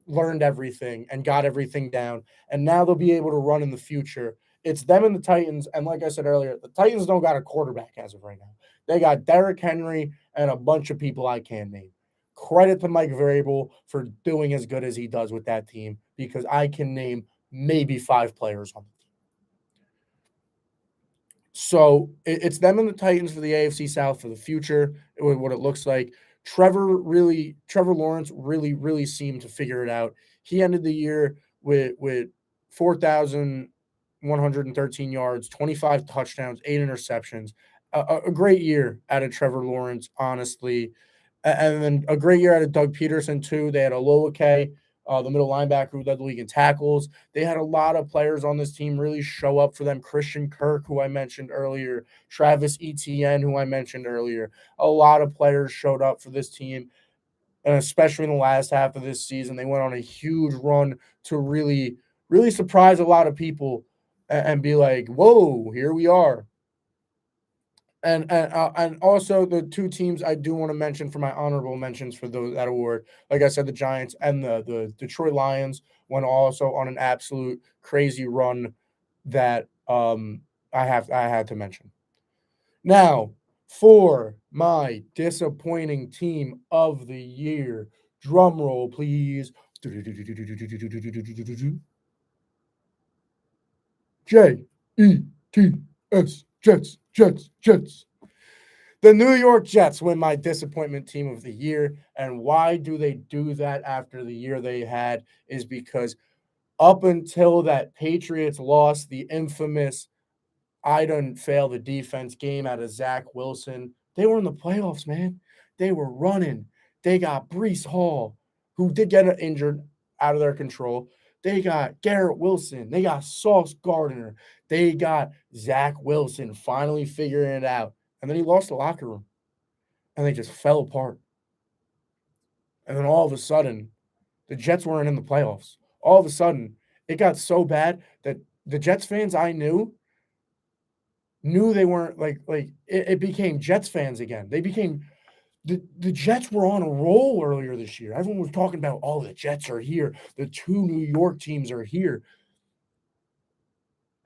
learned everything and got everything down. And now they'll be able to run in the future. It's them and the Titans. And like I said earlier, the Titans don't got a quarterback as of right now. They got Derrick Henry and a bunch of people I can't name. Credit to Mike Vrabel for doing as good as he does with that team because I can name maybe 5 players on the team. So it's them and the Titans for the AFC South for the future, what it looks like. Trevor Lawrence really seemed to figure it out. He ended the year with 4,113 yards, 25 touchdowns, 8 interceptions. A great year out of Trevor Lawrence, honestly. And then a great year out of Doug Peterson, too. They had Olawale, the middle linebacker who led the league in tackles. They had a lot of players on this team really show up for them. Christian Kirk, who I mentioned earlier, Travis Etienne, who I mentioned earlier. A lot of players showed up for this team, and especially in the last half of this season. They went on a huge run to really surprise a lot of people and be like, whoa, here we are. And also the 2 teams I do want to mention for my honorable mentions for that award, like I said, the Giants and the Detroit Lions went also on an absolute crazy run that I had to mention. Now for my disappointing team of the year, drum roll please. Jets, Jets. The New York Jets win my disappointment team of the year. And why do they do that after the year they had is because up until that Patriots lost, the infamous I done fail the defense game out of Zach Wilson. They were in the playoffs, man. They were running. They got Breece Hall, who did get injured out of their control. They got Garrett Wilson. They got Sauce Gardner. They got Zach Wilson finally figuring it out. And then he lost the locker room. And they just fell apart. And then all of a sudden, the Jets weren't in the playoffs. All of a sudden, it got so bad that the Jets fans I knew they weren't it became Jets fans again. They became the Jets were on a roll earlier this year. Everyone was talking about, oh, the Jets are here. The two New York teams are here.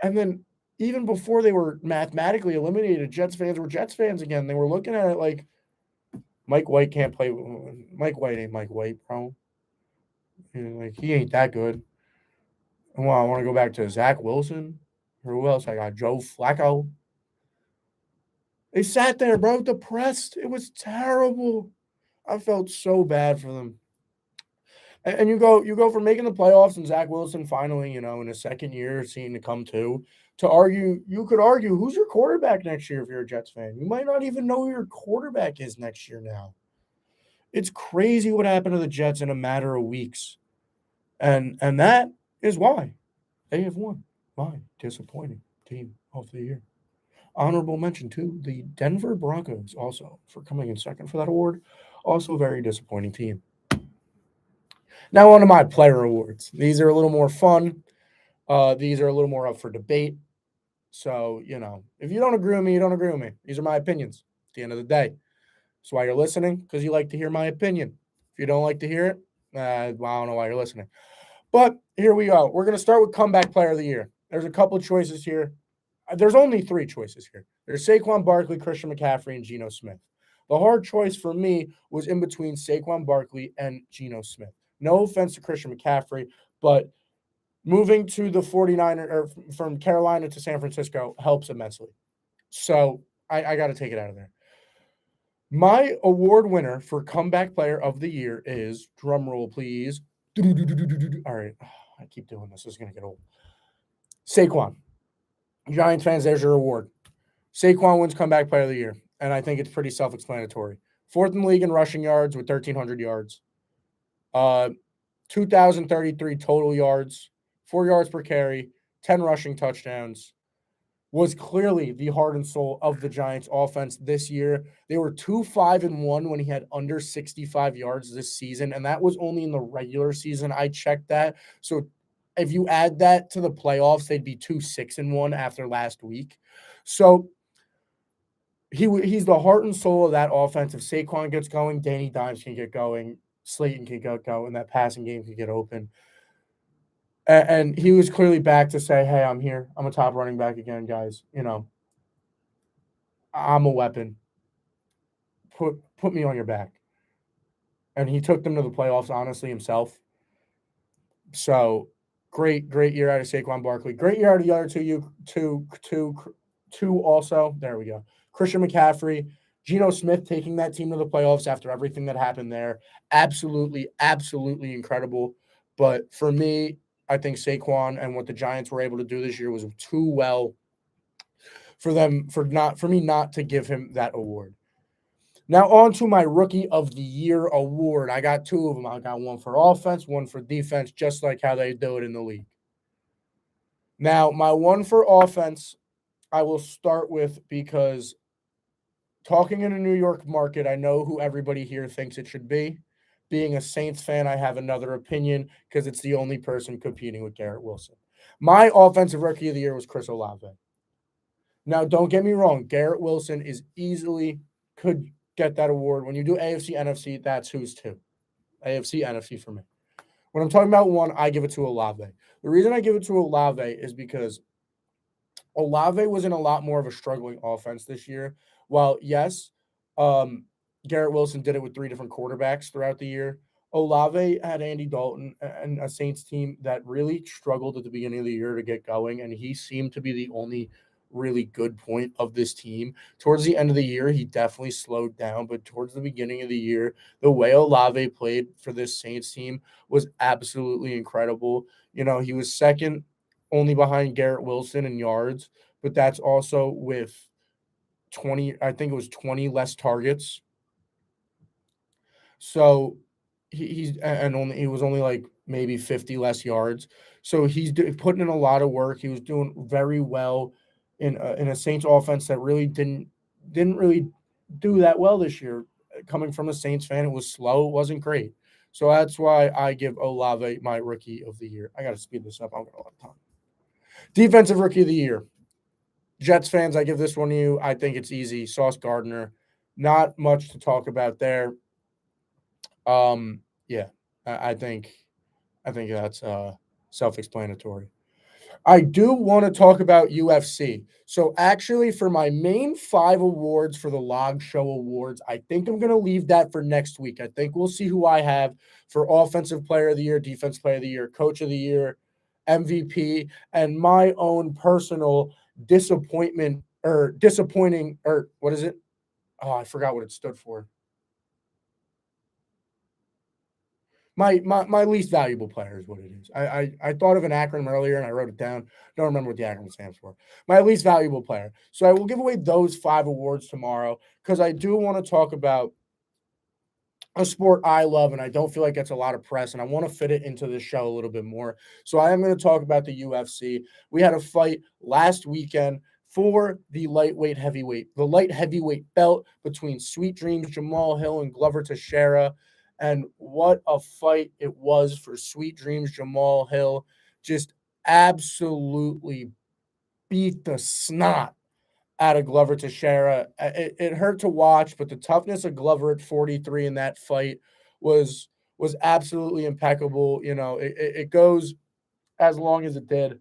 And then even before they were mathematically eliminated, Jets fans were Jets fans again. They were looking at it like Mike White can't play. Mike White ain't Mike White, bro. Like, he ain't that good. And I want to go back to Zach Wilson. Or who else? I got Joe Flacco. They sat there, bro, depressed. It was terrible. I felt so bad for them. And you go from making the playoffs and Zach Wilson finally, in his second year, seeing to come to argue. You could argue, who's your quarterback next year if you're a Jets fan? You might not even know who your quarterback is next year now. It's crazy what happened to the Jets in a matter of weeks. And that is why they have won my disappointing team of the year. Honorable mention to the Denver Broncos also for coming in second for that award. Also a very disappointing team. Now on to my player awards. These are a little more fun. These are a little more up for debate. So, if you don't agree with me, you don't agree with me. These are my opinions at the end of the day. That's why you're listening, because you like to hear my opinion. If you don't like to hear it, I don't know why you're listening. But here we go. We're going to start with comeback player of the year. There's a couple of choices here. There's only 3 choices here. There's Saquon Barkley, Christian McCaffrey, and Geno Smith. The hard choice for me was in between Saquon Barkley and Geno Smith. No offense to Christian McCaffrey, but moving to the 49er or from Carolina to San Francisco helps immensely. So I got to take it out of there. My award winner for comeback player of the year is, drum roll please. All right, I keep doing this. This is going to get old. Saquon. Giants fans, there's your award. Saquon wins comeback player of the year, and I think it's pretty self-explanatory. 4th in the league in rushing yards with 1,300 yards. 2,033 total yards, 4 yards per carry, 10 rushing touchdowns. Was clearly the heart and soul of the Giants offense this year. They were 2-5-1 when he had under 65 yards this season, and that was only in the regular season. I checked that. So if you add that to the playoffs, they'd be 2-6-1 after last week. So he's the heart and soul of that offense. If Saquon gets going, Danny Dimes can get going, Slayton can get going, that passing game can get open. And he was clearly back to say, hey, I'm here. I'm a top running back again, guys. I'm a weapon. Put me on your back. And he took them to the playoffs, honestly, himself. So great year out of Saquon Barkley. Great year out of the other two also. There we go. Christian McCaffrey, Geno Smith taking that team to the playoffs after everything that happened there. Absolutely, absolutely incredible. But for me, I think Saquon and what the Giants were able to do this year was too well for me not to give him that award. Now on to my Rookie of the Year award. I got 2 of them. I got one for offense, one for defense, just like how they do it in the league. Now, my one for offense, I will start with, because talking in a New York market, I know who everybody here thinks it should be. Being a Saints fan, I have another opinion because it's the only person competing with Garrett Wilson. My offensive Rookie of the Year was Chris Olave. Now, don't get me wrong. Garrett Wilson could get that award. When you do AFC, NFC, that's who's 2. AFC, NFC for me. When I'm talking about one, I give it to Olave. The reason I give it to Olave is because Olave was in a lot more of a struggling offense this year. While, yes, Garrett Wilson did it with 3 different quarterbacks throughout the year, Olave had Andy Dalton and a Saints team that really struggled at the beginning of the year to get going, and he seemed to be the only really good point of this team. Towards the end of the year, he definitely slowed down, but towards the beginning of the year, the way Olave played for this Saints team was absolutely incredible. He was second only behind Garrett Wilson in yards, but that's also with 20, I think it was 20 less targets. So he's and only he was only like maybe 50 less yards. So he's putting in a lot of work. He was doing very well in a Saints offense that really didn't really do that well this year. Coming from a Saints fan, it was slow. It wasn't great. So that's why I give Olave my rookie of the year. I got to speed this up. I'm going to lot of time. Defensive rookie of the year. Jets fans, I give this one to you. I think it's easy. Sauce Gardner. Not much to talk about there. Yeah, I think that's self-explanatory. I do want to talk about UFC. So actually, for my main 5 awards for the Log Show Awards, I think I'm going to leave that for next week. I think we'll see who I have for Offensive Player of the Year, Defense Player of the Year, Coach of the Year, MVP, and my own personal disappointing, or what is it? Oh, I forgot what it stood for. My least valuable player is what it is. I thought of an acronym earlier and I wrote it down. Don't remember what the acronym stands for. My least valuable player. So I will give away those 5 awards tomorrow because I do want to talk about a sport I love and I don't feel like gets a lot of press and I want to fit it into the show a little bit more. So I am going to talk about the UFC. We had a fight last weekend for the the light heavyweight belt between Sweet Dreams Jamal Hill and Glover Teixeira. And what a fight it was for Sweet Dreams Jamal Hill. Just absolutely beat the snot out of Glover Teixeira. It hurt to watch, but the toughness of Glover at 43 in that fight was absolutely impeccable. You know, it goes as long as it did.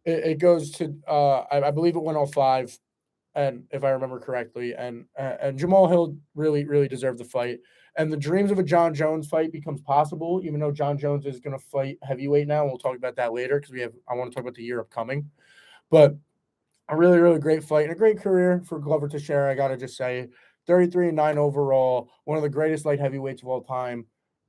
It goes to I believe it went all 5, and if I remember correctly, and Jamal Hill really deserved the fight. And the dreams of a John Jones fight becomes possible, even though John Jones is going to fight heavyweight now. We'll talk about that later because I want to talk about the year upcoming. But a really great fight and a great career for Glover Teixeira. I gotta just say, 33-9 overall, one of the greatest light heavyweights of all time,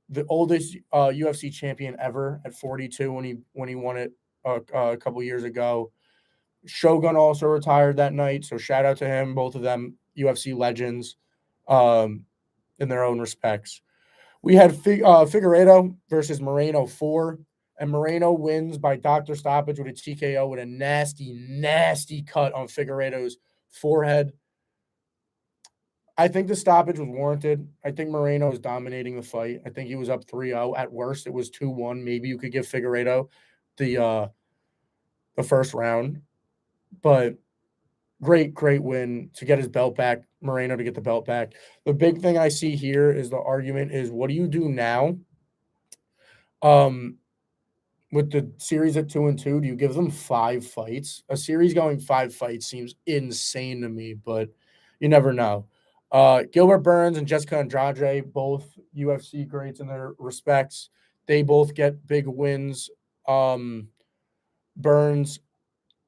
the oldest UFC champion ever at 42 when he won it a couple years ago. Shogun also retired that night, so shout out to him. Both of them UFC legends, in their own respects. We had Figueiredo versus Moreno 4. And Moreno wins by doctor stoppage with a TKO with a nasty cut on Figueiredo's forehead. I think the stoppage was warranted. I think Moreno was dominating the fight. I think he was up 3-0. At worst, it was 2-1. Maybe you could give Figueiredo the first round. But great win to get his belt back. Moreno to get the belt back. The big thing I see here is the argument is, what do you do now? With the series at 2-2, do you give them 5 fights? A series going 5 fights seems insane to me, but you never know. Gilbert Burns and Jessica Andrade, both UFC greats in their respects. They both get big wins. Burns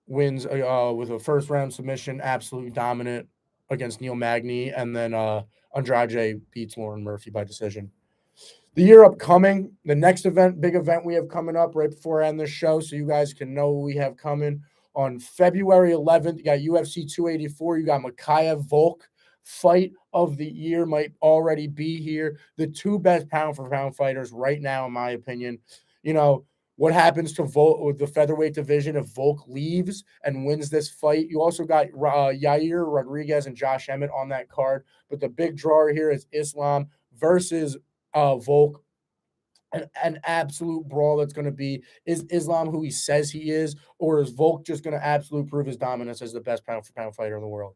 wins with a first round submission, absolutely dominant against Neil Magny, and then Andrade beats Lauren Murphy by decision. The year upcoming, the next big event we have coming up right before I end this show, so you guys can know what we have coming. On February 11th, you got UFC 284. You got Mikhail Volk. Fight of the year might already be here. The 2 best pound-for-pound fighters right now, in my opinion. You know, what happens to Volk with the featherweight division if Volk leaves and wins this fight? You also got Yair Rodriguez and Josh Emmett on that card. But the big drawer here is Islam versus Volk. An absolute brawl that's going to be, is Islam who he says he is, or is Volk just going to absolutely prove his dominance as the best pound-for-pound fighter in the world?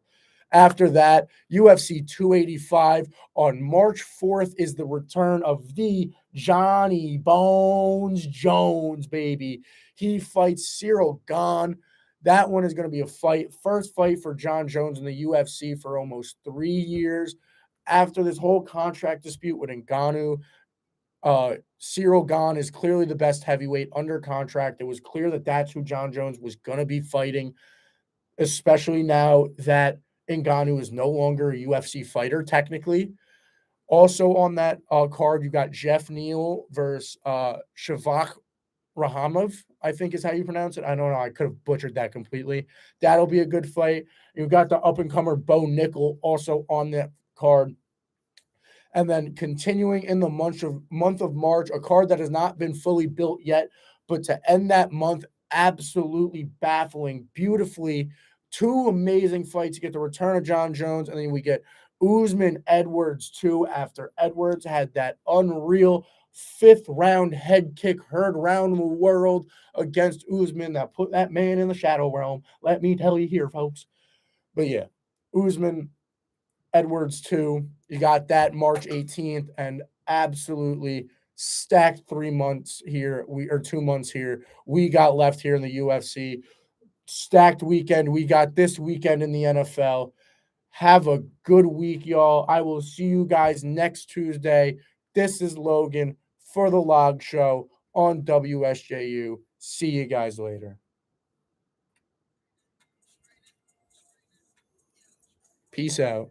After that, UFC 285 on March 4th is the return of the Johnny Bones Jones, baby. He fights Ciryl Gane. That one is going to be a first fight for John Jones in the UFC for almost 3 years. After this whole contract dispute with Ngannou, Ciryl Gane is clearly the best heavyweight under contract. It was clear that that's who John Jones was going to be fighting, especially now that Ngannou is no longer a UFC fighter, technically. Also on that card, you got Jeff Neal versus Shavkat Rahamov, I think is how you pronounce it. I don't know. I could have butchered that completely. That'll be a good fight. You got the up and comer Bo Nickel also on the card. And then continuing in the month of March, a card that has not been fully built yet, but to end that month absolutely baffling, beautifully. Two amazing fights. You get the return of John Jones, and then we get Usman Edwards too. After Edwards had that unreal fifth round head kick heard around the world against Usman that put that man in the shadow realm. Let me tell you here, folks. But yeah, Usman Edwards too. You got that March 18th, and absolutely stacked 3 months here. 2 months here. We got left here in the UFC. Stacked weekend. We got this weekend in the NFL. Have a good week, y'all. I will see you guys next Tuesday. This is Logan for the Log Show on WSJU. See you guys later. Peace out.